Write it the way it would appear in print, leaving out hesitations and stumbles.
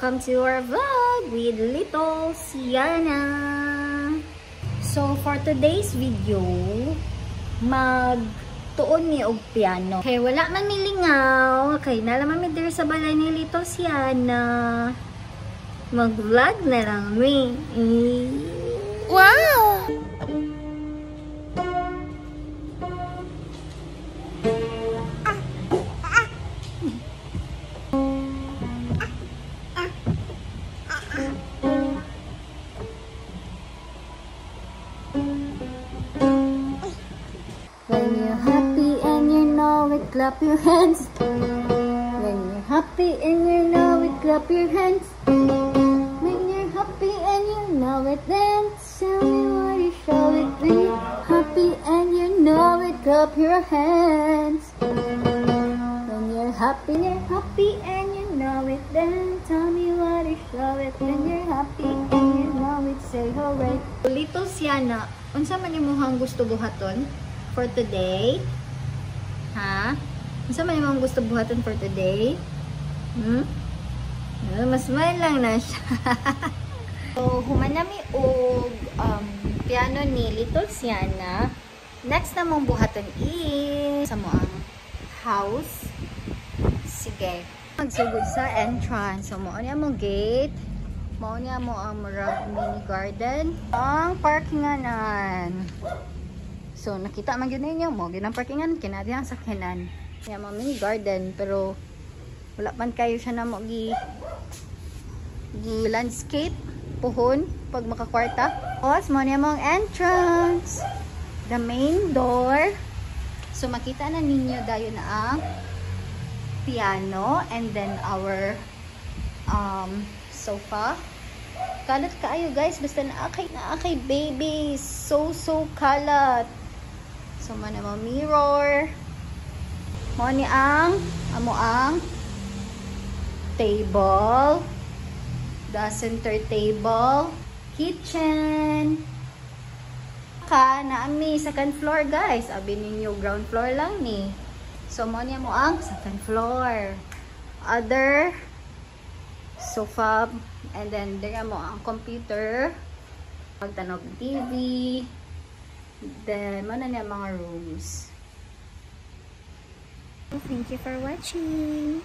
welcome to our vlog with Little Siana. So for today's video, magtuon mi og piano. Kay wala man milingaw, kay nalaman mi diri sa balay ni Little Siana. Mag-vlog na lang mi. Wow! When you're happy and you know it, clap your hands. When you're happy and you know it, clap your hands. When you're happy and you know it, dance. Tell me what you show it. When you're happy and you know it, clap your hands. When you're happy and you know it, then tell me what you show it. When you're happy and you know it, say hooray. Little Siana, unsa man imong gusto buhaton for today? Ha? Unsa man imong gusto buhaton for today? Mas man lang na siya. So, human nami og piano ni Little Siana. Next na mong buhaton is sa mo ang house. Sige. Magsugod sa entrance. So, mo niya mo gate. Mo niya mo ang mini garden. Ang parkinganan. So, nakita man yun ninyo mo. Ginang parkingan, kinadi ang sakyanan. Kaya mo mini garden. Pero, wala man kayo siya na mo landscape. Puhon. Pag makakwarta. Tapos, mo niya mong entrance. The main door. So, makita na ninyo dayo na ang piano. And then, our sofa. Kalat kaayo guys. Basta naakay babies. So kalat. So, mana mo mirror. Mo ni ang table. The center table. Kitchen. Naami second floor guys. Abi ninyo ground floor lang ni. So, mo niya mo ang second floor. Other sofa. And then, there mo ang computer. Pagtanog TV. Then, mo na niya mga rooms. Thank you for watching.